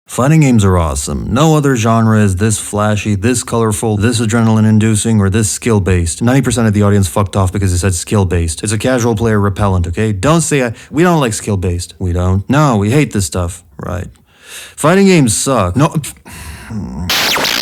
Fighting games are awesome. No other genre is this flashy, this colorful, this adrenaline-inducing, or this skill-based. 90% of the audience fucked off because it said skill-based. It's a casual player repellent, okay? Don't say we don't like skill-based. We don't. No, we hate this stuff. Right. Fighting games suck. No.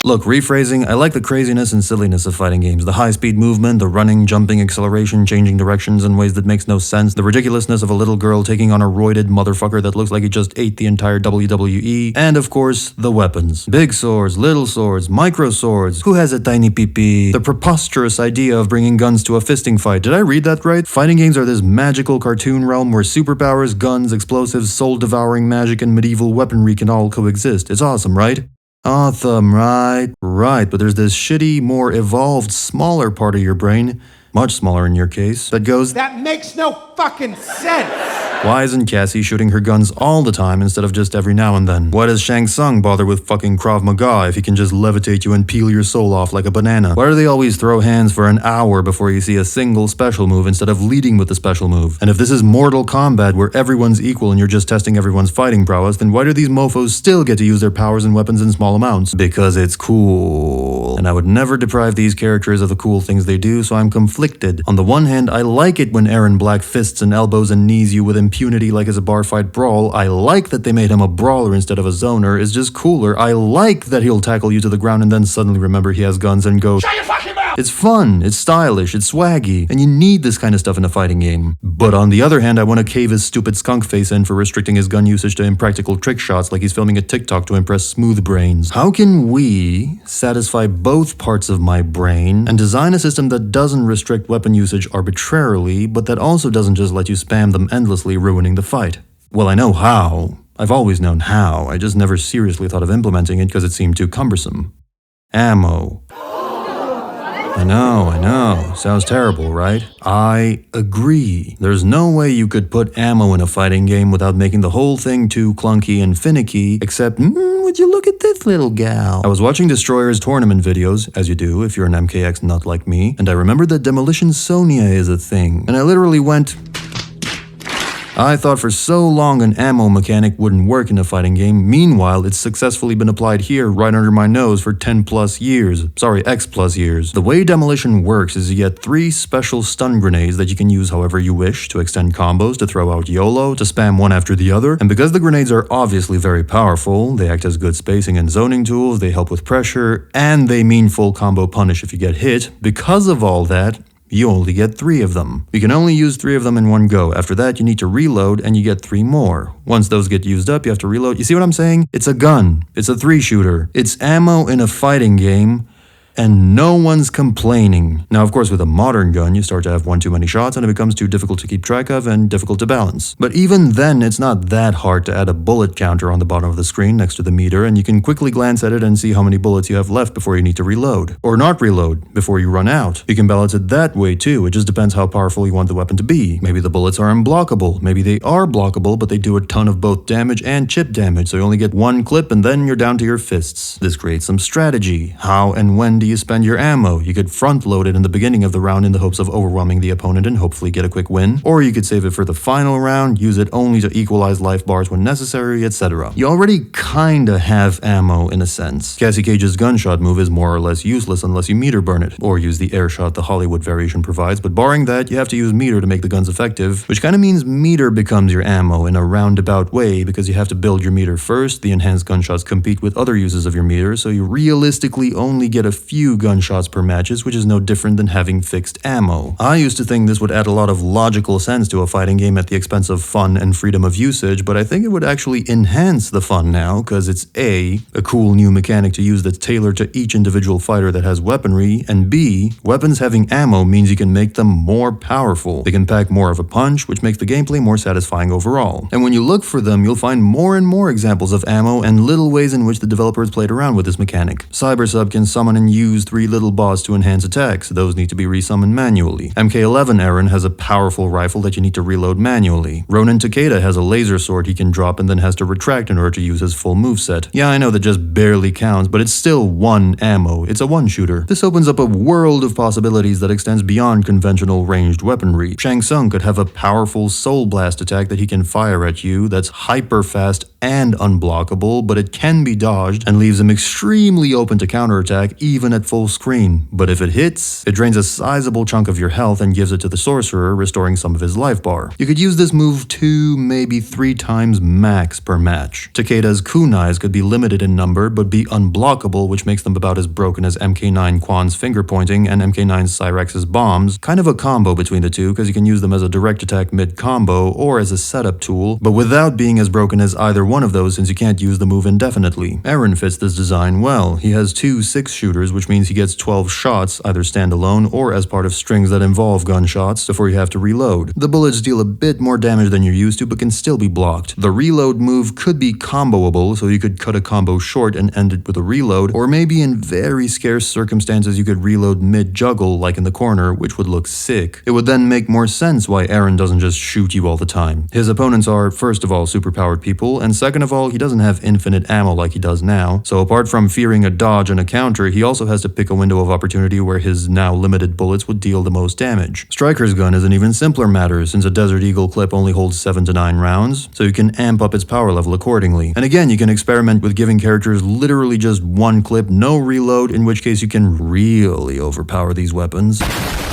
Look, rephrasing, I like the craziness and silliness of fighting games. The high-speed movement, the running, jumping, acceleration, changing directions in ways that makes no sense, the ridiculousness of a little girl taking on a roided motherfucker that looks like he just ate the entire WWE, and of course, the weapons. Big swords, little swords, micro swords, who has a tiny pee-pee? The preposterous idea of bringing guns to a fisting fight. Did I read that right? Fighting games are this magical cartoon realm where superpowers, guns, explosives, soul-devouring magic, and medieval weaponry can all coexist. It's awesome, right? Awesome, right? Right, but there's this shitty, more evolved, smaller part of your brain, much smaller in your case, that goes, that makes no fucking sense! Why isn't Cassie shooting her guns all the time instead of just every now and then? Why does Shang Tsung bother with fucking Krav Maga if he can just levitate you and peel your soul off like a banana? Why do they always throw hands for an hour before you see a single special move instead of leading with the special move? And if this is Mortal Kombat where everyone's equal and you're just testing everyone's fighting prowess, then why do these mofos still get to use their powers and weapons in small amounts? Because it's cool. And I would never deprive these characters of the cool things they do, so I'm conflicted. On the one hand, I like it when Aaron Black fists and elbows and knees you with impunity like it's a bar fight brawl. I like that they made him a brawler instead of a zoner. It's just cooler. I like that he'll tackle you to the ground and then suddenly remember he has guns and go, "Shut your fucking mouth!" It's fun, it's stylish, it's swaggy, and you need this kind of stuff in a fighting game. But on the other hand, I want to cave his stupid skunk face in for restricting his gun usage to impractical trick shots like he's filming a TikTok to impress smooth brains. How can we satisfy both parts of my brain and design a system that doesn't restrict weapon usage arbitrarily, but that also doesn't just let you spam them endlessly, ruining the fight? Well, I know how. I've always known how. I just never seriously thought of implementing it because it seemed too cumbersome. Ammo. I know. Sounds terrible, right? I agree. There's no way you could put ammo in a fighting game without making the whole thing too clunky and finicky, except, would you look at this little gal? I was watching Destroyer's tournament videos, as you do if you're an MKX nut like me, and I remembered that Demolition Sonia is a thing, and I literally went, I thought for so long an ammo mechanic wouldn't work in a fighting game. Meanwhile, it's successfully been applied here right under my nose for 10 plus years. Sorry, X plus years. The way Demolition works is you get 3 special stun grenades that you can use however you wish, to extend combos, to throw out YOLO, to spam one after the other. And because the grenades are obviously very powerful, they act as good spacing and zoning tools, they help with pressure, and they mean full combo punish if you get hit. Because of all that, you only get 3 of them. You can only use 3 of them in one go. After that, you need to reload and you get 3 more. Once those get used up, you have to reload. You see what I'm saying? It's a gun. It's a 3-shooter. It's ammo in a fighting game, and no one's complaining. Now, of course, with a modern gun, you start to have one too many shots and it becomes too difficult to keep track of and difficult to balance. But even then, it's not that hard to add a bullet counter on the bottom of the screen next to the meter, and you can quickly glance at it and see how many bullets you have left before you need to reload. Or not reload, before you run out. You can balance it that way too, it just depends how powerful you want the weapon to be. Maybe the bullets are unblockable, maybe they are blockable, but they do a ton of both damage and chip damage, so you only get 1 clip and then you're down to your fists. This creates some strategy. How and when do you spend your ammo? You could front load it in the beginning of the round in the hopes of overwhelming the opponent and hopefully get a quick win. Or you could save it for the final round, use it only to equalize life bars when necessary, etc. You already kinda have ammo in a sense. Cassie Cage's gunshot move is more or less useless unless you meter burn it, or use the air shot the Hollywood variation provides, but barring that, you have to use meter to make the guns effective, which kinda means meter becomes your ammo in a roundabout way because you have to build your meter first. The enhanced gunshots compete with other uses of your meter, so you realistically only get a few gunshots per matches, which is no different than having fixed ammo. I used to think this would add a lot of logical sense to a fighting game at the expense of fun and freedom of usage, but I think it would actually enhance the fun now, because it's A, a cool new mechanic to use that's tailored to each individual fighter that has weaponry, and B, weapons having ammo means you can make them more powerful. They can pack more of a punch, which makes the gameplay more satisfying overall. And when you look for them, you'll find more and more examples of ammo and little ways in which the developers played around with this mechanic. Cybersub can summon and use 3 little boss to enhance attacks. Those need to be resummoned manually. MK11 Aaron has a powerful rifle that you need to reload manually. Ronin Takeda has a laser sword he can drop and then has to retract in order to use his full moveset. Yeah, I know that just barely counts, but it's still 1 ammo. It's a 1-shooter. This opens up a world of possibilities that extends beyond conventional ranged weaponry. Shang Tsung could have a powerful soul blast attack that he can fire at you that's hyper fast and unblockable, but it can be dodged and leaves him extremely open to counterattack even at full screen. But if it hits, it drains a sizable chunk of your health and gives it to the sorcerer, restoring some of his life bar. You could use this move 2, maybe 3 times max per match. Takeda's kunais could be limited in number, but be unblockable, which makes them about as broken as MK9 Quan's finger pointing and MK9 Cyrex's bombs. Kind of a combo between the two, because you can use them as a direct attack mid-combo or as a setup tool, but without being as broken as either one of those since you can't use the move indefinitely. Eren fits this design well. He has 2 6-shooters, which means he gets 12 shots, either standalone or as part of strings that involve gunshots, before you have to reload. The bullets deal a bit more damage than you're used to, but can still be blocked. The reload move could be comboable, so you could cut a combo short and end it with a reload, or maybe in very scarce circumstances you could reload mid-juggle, like in the corner, which would look sick. It would then make more sense why Eren doesn't just shoot you all the time. His opponents are, first of all, superpowered people, and second of all, he doesn't have infinite ammo like he does now, so apart from fearing a dodge and a counter, he also has to pick a window of opportunity where his now limited bullets would deal the most damage. Striker's gun is an even simpler matter, since a Desert Eagle clip only holds 7 to 9 rounds, so you can amp up its power level accordingly. And again, you can experiment with giving characters literally just 1 clip, no reload, in which case you can really overpower these weapons.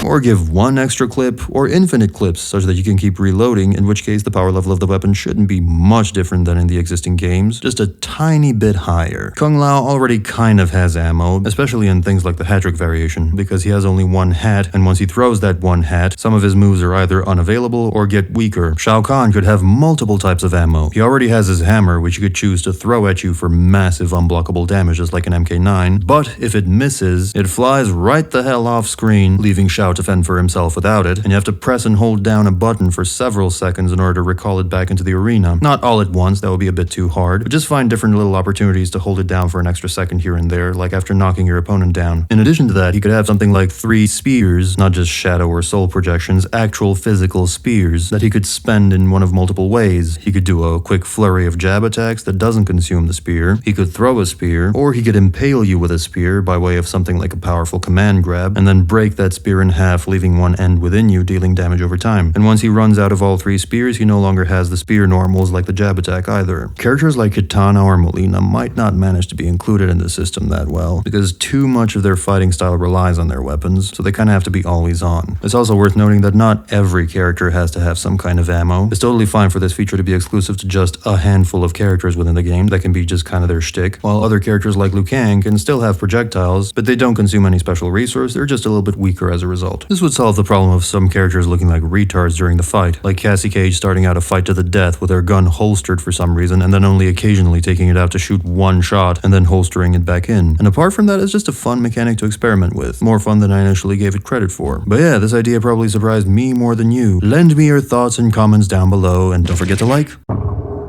Or give 1 extra clip, or infinite clips, such that you can keep reloading, in which case the power level of the weapon shouldn't be much different than in the existing games, just a tiny bit higher. Kung Lao already kind of has ammo, especially in things like the hat-trick variation, because he has only 1 hat, and once he throws that 1 hat, some of his moves are either unavailable or get weaker. Shao Kahn could have multiple types of ammo. He already has his hammer, which you could choose to throw at you for massive unblockable damage, just like an MK9, but if it misses, it flies right the hell off screen, leaving Shao to fend for himself without it, and you have to press and hold down a button for several seconds in order to recall it back into the arena. Not all at once, that would be a bit too hard, but just find different little opportunities to hold it down for an extra second here and there, like after knocking your opponent down. In addition to that, he could have something like 3 spears, not just shadow or soul projections, actual physical spears, that he could spend in one of multiple ways. He could do a quick flurry of jab attacks that doesn't consume the spear, he could throw a spear, or he could impale you with a spear by way of something like a powerful command grab, and then break that spear in half, leaving one end within you, dealing damage over time. And once he runs out of all 3 spears, he no longer has the spear normals like the jab attack either. Characters like Kitana or Molina might not manage to be included in the system that well, because too much of their fighting style relies on their weapons, so they kinda have to be always on. It's also worth noting that not every character has to have some kind of ammo. It's totally fine for this feature to be exclusive to just a handful of characters within the game that can be just kinda their shtick, while other characters like Liu Kang can still have projectiles, but they don't consume any special resource, they're just a little bit weaker as a result. This would solve the problem of some characters looking like retards during the fight, like Cassie Cage starting out a fight to the death with her gun holstered for some reason and then only occasionally taking it out to shoot 1 shot and then holstering it back in. And apart from that, it's just a fun mechanic to experiment with, more fun than I initially gave it credit for. But yeah, this idea probably surprised me more than you. Lend me your thoughts and comments down below, and don't forget to like.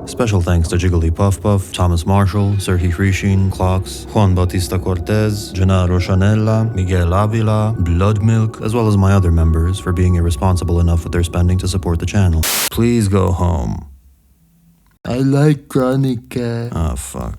Special thanks to Jiggly Puff Puff, Thomas Marshall, Serhi Hrishin, Clocks, Juan Bautista Cortez, Gennaro Chanella, Miguel Avila, Blood Milk, as well as my other members for being irresponsible enough with their spending to support the channel. Please go home. I like Chronica. Oh, fuck.